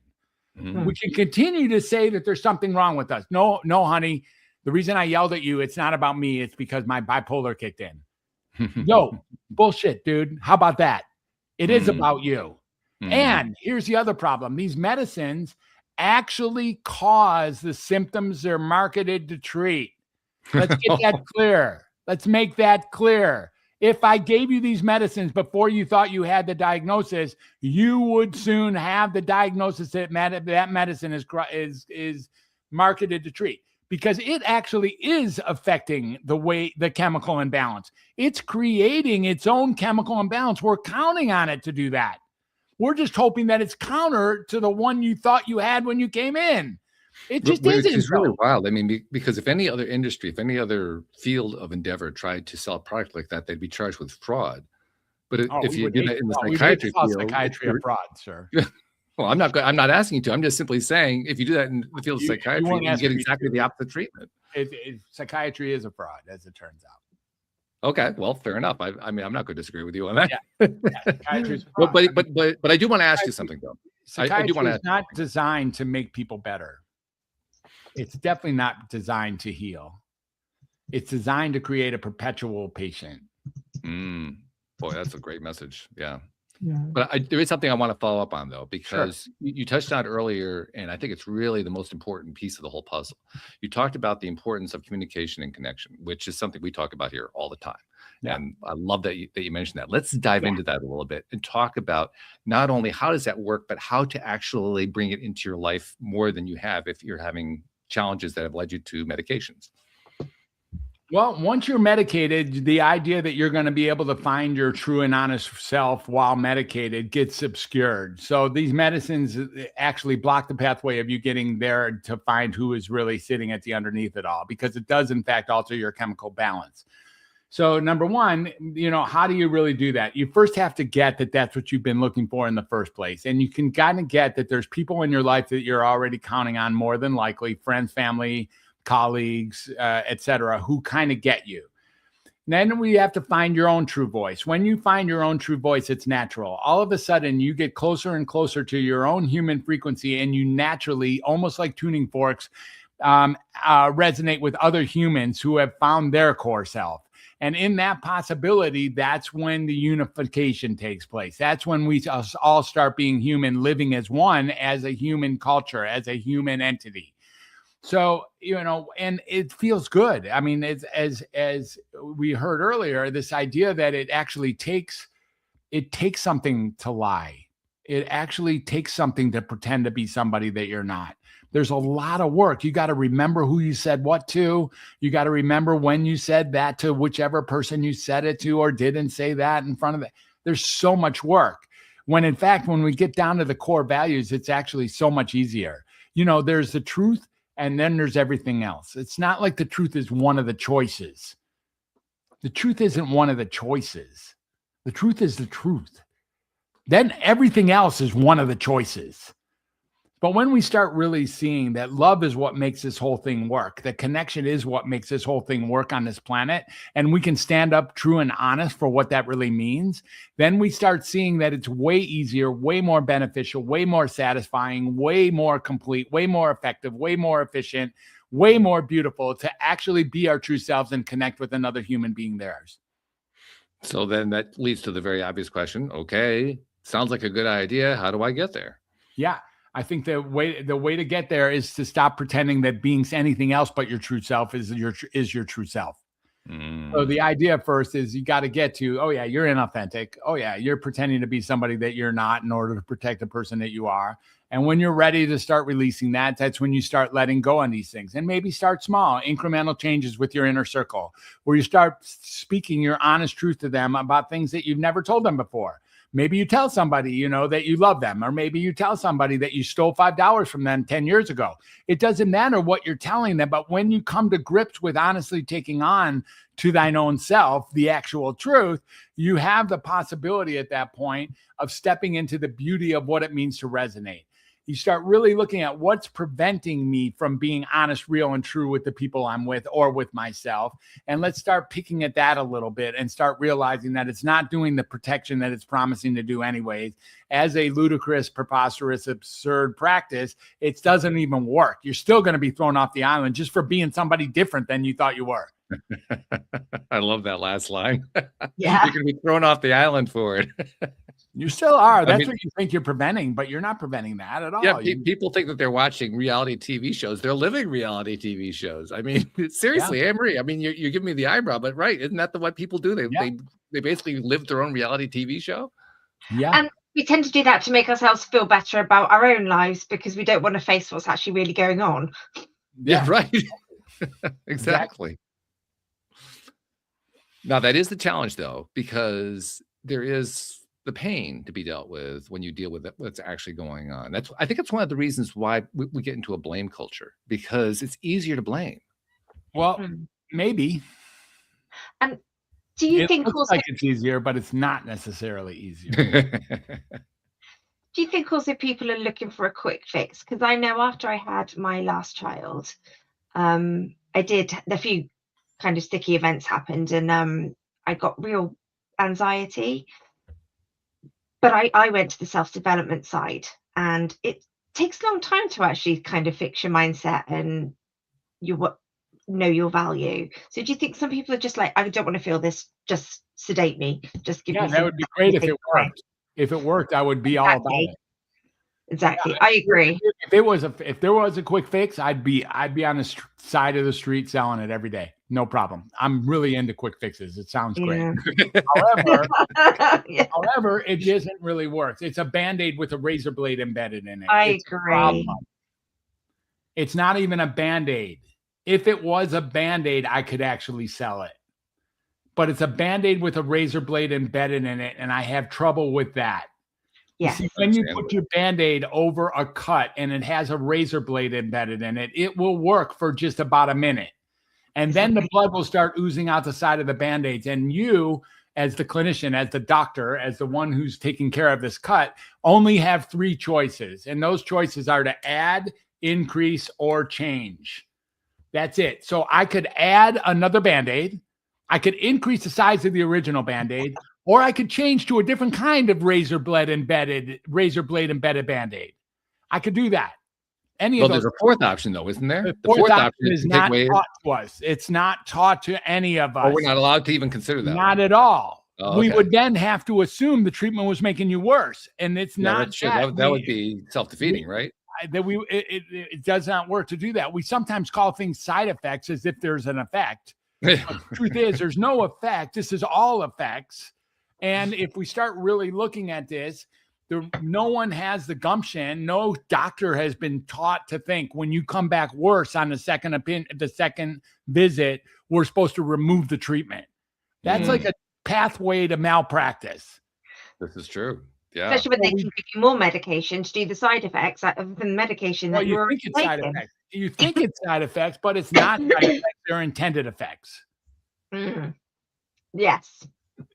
Mhm. We can continue to say that there's something wrong with us. No, honey, the reason I yelled at you, it's not about me. It's because my bipolar kicked in. Yo, bullshit, dude. How about that? It is about you. And here's the other problem. These medicines actually cause the symptoms they're marketed to treat. Let's get that clear. Let's make that clear. If I gave you these medicines before you thought you had the diagnosis, you would soon have the diagnosis that that medicine is marketed to treat, because it actually is affecting the chemical imbalance. It's creating its own chemical imbalance. We're counting on it to do that. We're just hoping that it's counter to the one you thought you had when you came in. It just isn't. It's really wild. I mean, because if any other industry, if any other field of endeavor tried to sell a product like that, they'd be charged with fraud. But if you do that in the psychiatry field, psychiatry a fraud, sir. Well, I'm not asking you to. I'm just simply saying, if you do that in the field of psychiatry, you get exactly the opposite treatment. Psychiatry is a fraud, as it turns out. Okay, well, fair enough. I mean, I'm not going to disagree with you on that. Psychiatry is a fraud. But I do want to ask you something, though. Psychiatry is not designed to make people better. It's definitely not designed to heal. It's designed to create a perpetual patient. Boy, that's a great message. Yeah. But there is something I want to follow up on, though, because you touched on it earlier, and I think it's really the most important piece of the whole puzzle. You talked about the importance of communication and connection, which is something we talk about here all the time. Yeah. And I love that you mentioned that. Let's dive into that a little bit and talk about not only how does that work, but how to actually bring it into your life more than you have if you're having challenges that have led you to medications. Well, once you're medicated, the idea that you're going to be able to find your true and honest self while medicated gets obscured. So these medicines actually block the pathway of you getting there to find who is really sitting at the underneath it all, because it does, in fact, alter your chemical balance. So number one, how do you really do that? You first have to get that that's what you've been looking for in the first place. And you can kind of get that there's people in your life that you're already counting on, more than likely, friends, family, colleagues, etc., who kind of get you. Then we have to find your own true voice. When you find your own true voice, it's natural. All of a sudden, you get closer and closer to your own human frequency, and you naturally, almost like tuning forks, resonate with other humans who have found their core self. And in that possibility, that's when the unification takes place. That's when we all start being human, living as one, as a human culture, as a human entity. So, and it feels good. I mean, it's, as we heard earlier, this idea that it actually takes something to lie. It actually takes something to pretend to be somebody that you're not. There's a lot of work. You got to remember who you said what to. You got to remember when you said that to whichever person you said it to, or didn't say that in front of it. There's so much work. When in fact, when we get down to the core values, it's actually so much easier. There's the truth, and then there's everything else. It's not like the truth is one of the choices. The truth isn't one of the choices. The truth is the truth. Then everything else is one of the choices. But when we start really seeing that love is what makes this whole thing work, that connection is what makes this whole thing work on this planet, and we can stand up true and honest for what that really means, then we start seeing that it's way easier, way more beneficial, way more satisfying, way more complete, way more effective, way more efficient, way more beautiful to actually be our true selves and connect with another human being theirs. So then that leads to the very obvious question. Okay, sounds like a good idea. How do I get there? Yeah. I think the way to get there is to stop pretending that being anything else but your true self is your true self. So the idea first is you got to get to, oh yeah, you're inauthentic. Oh yeah, you're pretending to be somebody that you're not in order to protect the person that you are. And when you're ready to start releasing that, that's when you start letting go on these things, and maybe start small, incremental changes with your inner circle, where you start speaking your honest truth to them about things that you've never told them before. Maybe you tell somebody, that you love them, or maybe you tell somebody that you stole $5 from them 10 years ago. It doesn't matter what you're telling them, but when you come to grips with honestly taking on to thine own self the actual truth, you have the possibility at that point of stepping into the beauty of what it means to resonate. You start really looking at what's preventing me from being honest, real, and true with the people I'm with or with myself. And let's start picking at that a little bit and start realizing that it's not doing the protection that it's promising to do anyways. As a ludicrous, preposterous, absurd practice, it doesn't even work. You're still going to be thrown off the island just for being somebody different than you thought you were. I love that last line. Yeah. You're going to be thrown off the island for it. You still are. That's what you think you're preventing, but you're not preventing that at all. Yeah, people think that they're watching reality TV shows. They're living reality TV shows. I mean, seriously, Anne-Marie. I mean, you're giving me the eyebrow, but right, isn't that what people do? They basically live their own reality TV show. Yeah. And we tend to do that to make ourselves feel better about our own lives because we don't want to face what's actually really going on. Yeah, right. Exactly. Now, that is the challenge, though, because there is the pain to be dealt with when you deal with what's actually going on. I think it's one of the reasons why we get into a blame culture, because it's easier to blame. Well, maybe. And do you think looks also like it's easier, but it's not necessarily easier? Do you think also people are looking for a quick fix? Because I know after I had my last child, a few kind of sticky events happened, and I got real anxiety. But I went to the self-development side, and it takes a long time to actually kind of fix your mindset and know your value. So do you think some people are just like, I don't want to feel this, just sedate me, just give me that would be great if it worked. If it worked, I would be all about it. Exactly. I agree. If there was a quick fix, I'd be on the side of the street selling it every day. No problem. I'm really into quick fixes. It sounds great. However, it doesn't really work. It's a Band-Aid with a razor blade embedded in it. I agree. It's not even a Band-Aid. If it was a Band-Aid, I could actually sell it. But it's a Band-Aid with a razor blade embedded in it, and I have trouble with that. Yes. See, when you put your Band-Aid over a cut and it has a razor blade embedded in it, it will work for just about a minute. And then the blood will start oozing out the side of the Band-Aids. And you, as the clinician, as the doctor, as the one who's taking care of this cut, only have 3 choices. And those choices are to add, increase, or change. That's it. So I could add another Band-Aid. I could increase the size of the original Band-Aid, or I could change to a different kind of razor blade embedded Band-Aid. I could do that. There's a fourth option, though, isn't there? The fourth option is not taught to us. It's not taught to any of us. We're not allowed to even consider that. Not at all. Oh, we would then have to assume the treatment was making you worse, and it's not. That would be self-defeating, right? It does not work to do that. We sometimes call things side effects as if there's an effect. But the truth is, there's no effect. This is all effects. And if we start really looking at this, no one has the gumption. No doctor has been taught to think when you come back worse on the second visit, we're supposed to remove the treatment. That's like a pathway to malpractice. This is true. Yeah. Especially when they can give you more medication to do the side effects of the medication that you're taking. You think it's side effects, but it's not side effects. They're intended effects. Yes.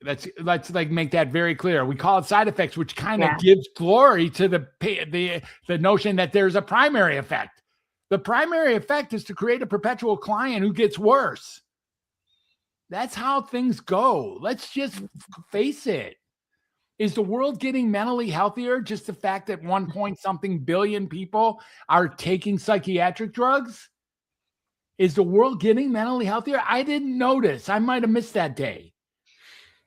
Let's make that very clear. We call it side effects, which kind of gives glory to the notion that there's a primary effect. The primary effect is to create a perpetual client who gets worse. That's how things go. Let's just face it. Is the world getting mentally healthier? Just the fact that 1.something billion people are taking psychiatric drugs? Is the world getting mentally healthier? I didn't notice. I might have missed that day.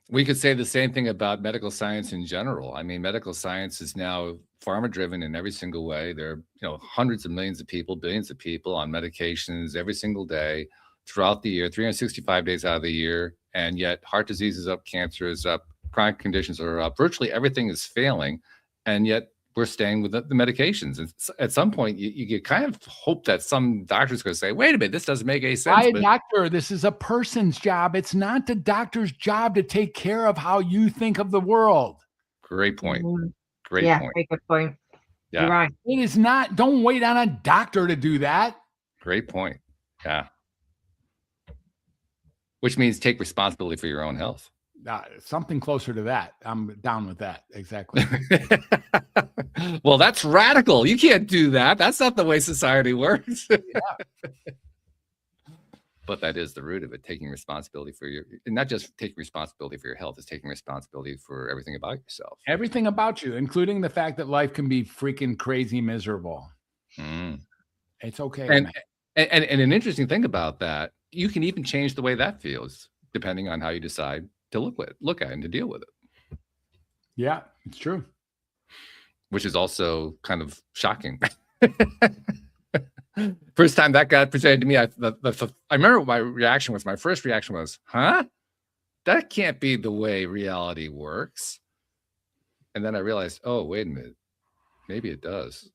We could say the same thing about medical science in general. I mean, medical science is now pharma-driven in every single way. There are, hundreds of millions of people, billions of people on medications every single day throughout the year, 365 days out of the year. And yet heart disease is up, cancer is up, chronic conditions are up. Virtually everything is failing. And yet we're staying with the medications. And at some point, you kind of hope that some doctor's going to say, wait a minute, this doesn't make any sense. Why a doctor? This is a person's job. It's not the doctor's job to take care of how you think of the world. Great point. Great point. Very good point. Yeah. You're right. It is not. Don't wait on a doctor to do that. Great point. Yeah. Which means take responsibility for your own health. something closer to that. I'm down with that. Exactly. Well, that's radical. You can't do that. That's not the way society works. Yeah. But that is the root of it, taking responsibility for and not just taking responsibility for your health, it's taking responsibility for everything about yourself. Everything about you, including the fact that life can be freaking crazy miserable. It's okay. And an interesting thing about that, you can even change the way that feels depending on how you decide to look at it and to deal with it. Yeah, it's true. Which is also kind of shocking. First time that got presented to me, I remember what my reaction was. My first reaction was, huh? That can't be the way reality works. And then I realized, oh, wait a minute. Maybe it does.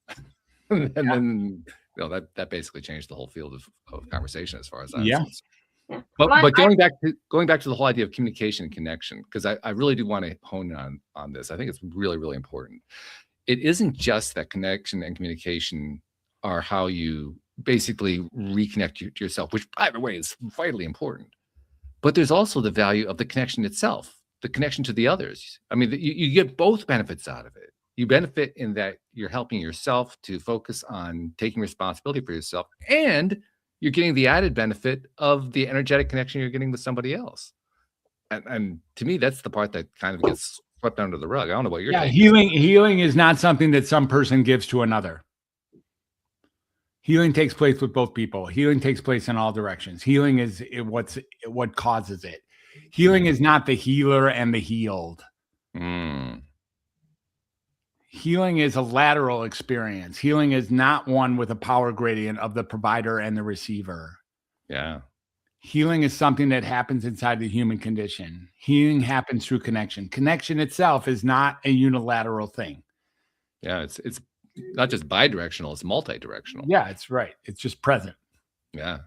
And then that basically changed the whole field of conversation as far as I'm concerned. Yeah. But going back to the whole idea of communication and connection, because I really do want to hone in on this. I think it's really, really important. It isn't just that connection and communication are how you basically reconnect to yourself, which, by the way, is vitally important. But there's also the value of the connection itself, the connection to the others. I mean, you get both benefits out of it. You benefit in that you're helping yourself to focus on taking responsibility for yourself, and you're getting the added benefit of the energetic connection you're getting with somebody else. And to me, that's the part that kind of gets swept under the rug. I don't know what you're thinking. Healing is not something that some person gives to another. Healing takes place with both people. Healing takes place in all directions. Healing is what causes it. Healing is not the healer and the healed. Healing is a lateral experience. Healing is not one with a power gradient of the provider and the receiver. Yeah. Healing is something that happens inside the human condition. Healing happens through connection. Connection itself is not a unilateral thing. Yeah, it's not just bidirectional, it's multi-directional. Yeah, it's right. It's just present. Yeah.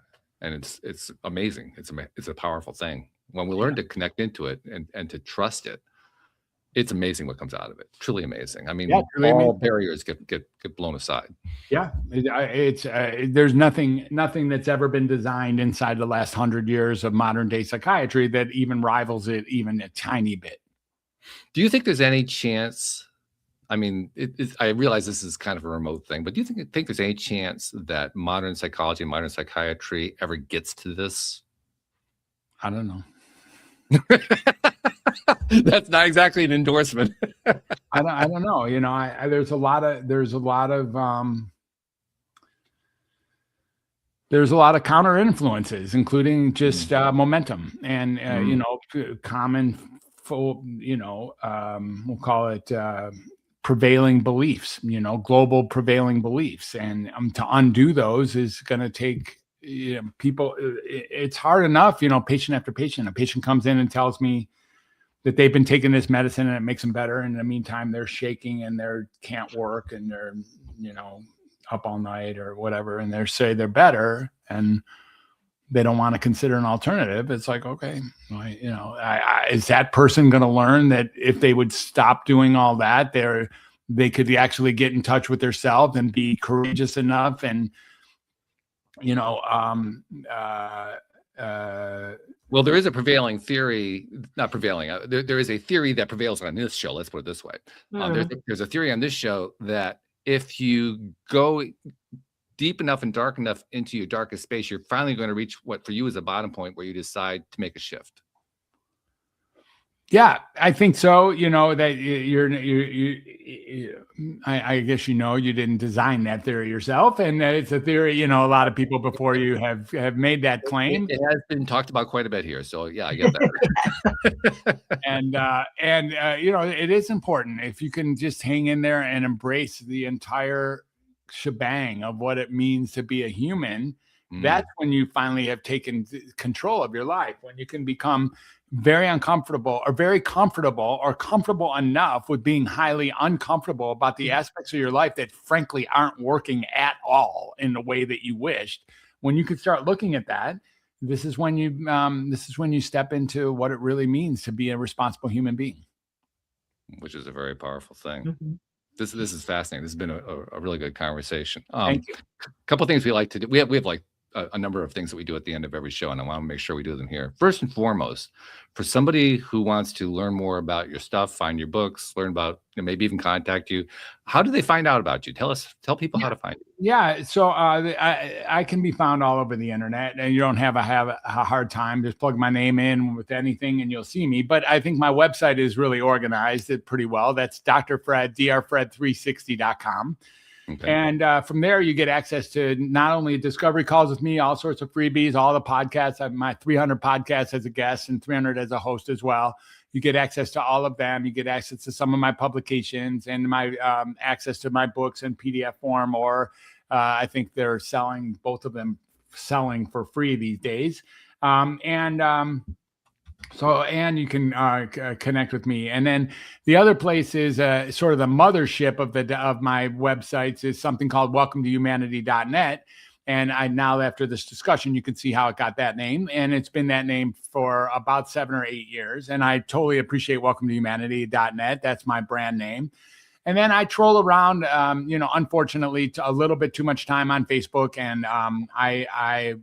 And it's amazing. It's a powerful thing. When we learn to connect into it and to trust it, it's amazing what comes out of it. Truly amazing. I mean, all barriers get blown aside. Yeah, it's there's nothing that's ever been designed inside the last 100 years of modern day psychiatry that even rivals it even a tiny bit. Do you think there's any chance? I mean, I realize this is kind of a remote thing, but do you think there's any chance that modern psychology and modern psychiatry ever gets to this? I don't know. That's not exactly an endorsement. I don't know. You know, there's a lot of counter influences, including just momentum and common, we'll call it prevailing beliefs. Global prevailing beliefs, and to undo those is going to take people. It's hard enough. Patient after patient. A patient comes in and tells me that they've been taking this medicine and it makes them better. And in the meantime, they're shaking and they can't work and they're, up all night or whatever. And they say they're better and they don't want to consider an alternative. It's like, okay, is that person going to learn that if they would stop doing all that, they could actually get in touch with themselves and be courageous enough and, well, there is a prevailing theory, not prevailing. There is a theory that prevails on this show. Let's put it this way. There's a theory on this show that if you go deep enough and dark enough into your darkest space, you're finally going to reach what for you is a bottom point where you decide to make a shift. Yeah, I think so. That I guess you didn't design that theory yourself, and that it's a theory. A lot of people before you have made that claim. It has been talked about quite a bit here, so yeah, I get that. and it is important if you can just hang in there and embrace the entire shebang of what it means to be a human. That's when you finally have taken control of your life. When you can become very uncomfortable or very comfortable or comfortable enough with being highly uncomfortable about the aspects of your life that frankly aren't working at all in the way that you wished. When you can start looking at that, this is when you step into what it really means to be a responsible human being. Which is a very powerful thing. Mm-hmm. This is fascinating. This has been a really good conversation. Thank you. A couple of things we like to do. We have like a number of things that we do at the end of every show, and I want to make sure we do them here. First and foremost, for somebody who wants to learn more about your stuff, find your books, learn about, maybe even contact you, how do they find out about you? Tell people how to find you. Yeah, so I can be found all over the internet, and you don't have a hard time. Just plug my name in with anything, and you'll see me. But I think my website is really organized pretty well. That's drfred360.com. Okay. And from there, you get access to not only discovery calls with me, all sorts of freebies, all the podcasts. I have my 300 podcasts as a guest and 300 as a host as well. You get access to all of them. You get access to some of my publications and my access to my books in PDF form, or I think they're selling, both of them selling for free these days. So you can connect with me. And then the other place is sort of the mothership of my websites is something called welcometohumanity.net. And now after this discussion, you can see how it got that name. And it's been that name for about 7 or 8 years. And I totally appreciate welcometohumanity.net. That's my brand name. And then I troll around, unfortunately, a little bit too much time on Facebook. And I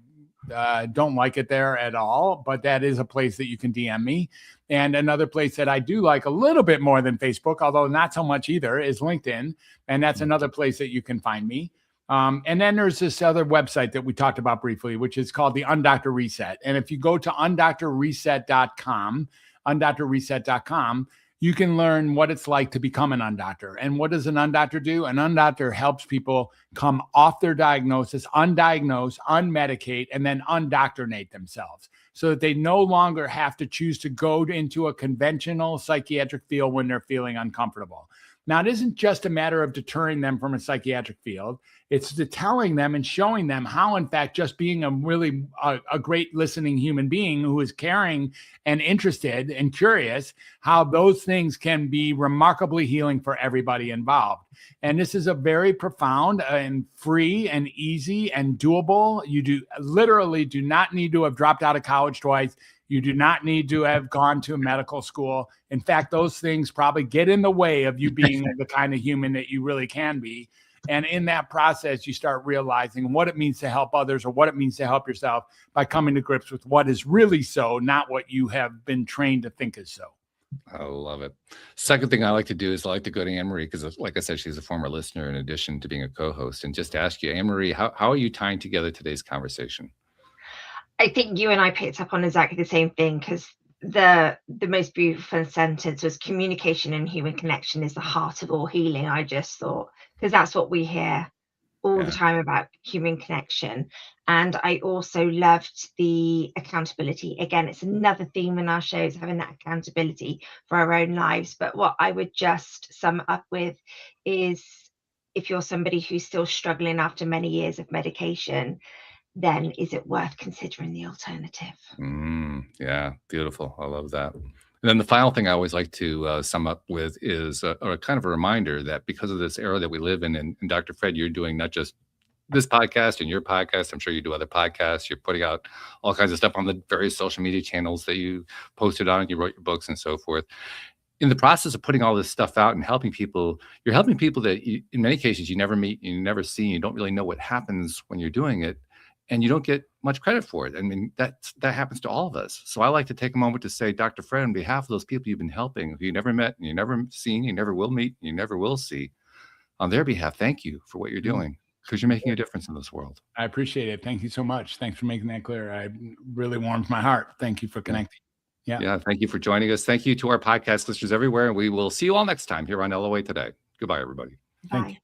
don't like it there at all, but that is a place that you can DM me. And another place that I do like a little bit more than Facebook, although not so much either, is LinkedIn. And that's another place that you can find me. And then there's this other website that we talked about briefly, which is called the Undoctor Reset. And if you go to undoctorreset.com, you can learn what it's like to become an undoctor. And what does an undoctor do? An undoctor helps people come off their diagnosis, undiagnose, unmedicate, and then undoctrinate themselves so that they no longer have to choose to go into a conventional psychiatric field when they're feeling uncomfortable. Now, it isn't just a matter of deterring them from a psychiatric field. It's telling them and showing them how, in fact, just being a great listening human being who is caring and interested and curious, how those things can be remarkably healing for everybody involved. And this is a very profound and free and easy and doable. You literally do not need to have dropped out of college twice. You do not need to have gone to medical school. In fact, those things probably get in the way of you being the kind of human that you really can be. And in that process, you start realizing what it means to help others or what it means to help yourself by coming to grips with what is really so, not what you have been trained to think is so. I love it. Second thing I like to do is I like to go to Anne-Marie because, like I said, she's a former listener in addition to being a co-host. And just to ask you, Anne-Marie, how are you tying together today's conversation? I think you and I picked up on exactly the same thing, because the most beautiful sentence was communication and human connection is the heart of all healing. I just thought, because that's what we hear all the time about human connection. And I also loved the accountability. Again, it's another theme in our shows, having that accountability for our own lives. But what I would just sum up with is, if you're somebody who's still struggling after many years of medication, then is it worth considering the alternative? Yeah, beautiful. I love that. And then the final thing I always like to sum up with is a kind of a reminder that because of this era that we live in, and Dr. Fred, you're doing not just this podcast and your podcast, I'm sure you do other podcasts. You're putting out all kinds of stuff on the various social media channels that you posted on, you wrote your books and so forth. In the process of putting all this stuff out and helping people, you're helping people that in many cases you never meet, you never see, you don't really know what happens when you're doing it. And you don't get much credit for it. I mean, that happens to all of us. So I like to take a moment to say, Dr. Fred, on behalf of those people you've been helping, who you never met, and you never seen, you never will meet, you never will see, on their behalf, thank you for what you're doing, because you're making a difference in this world. I appreciate it. Thank you so much. Thanks for making that clear. It really warms my heart. Thank you for connecting. Yeah. Thank you for joining us. Thank you to our podcast listeners everywhere. And we will see you all next time here on LOA Today. Goodbye, everybody. Bye.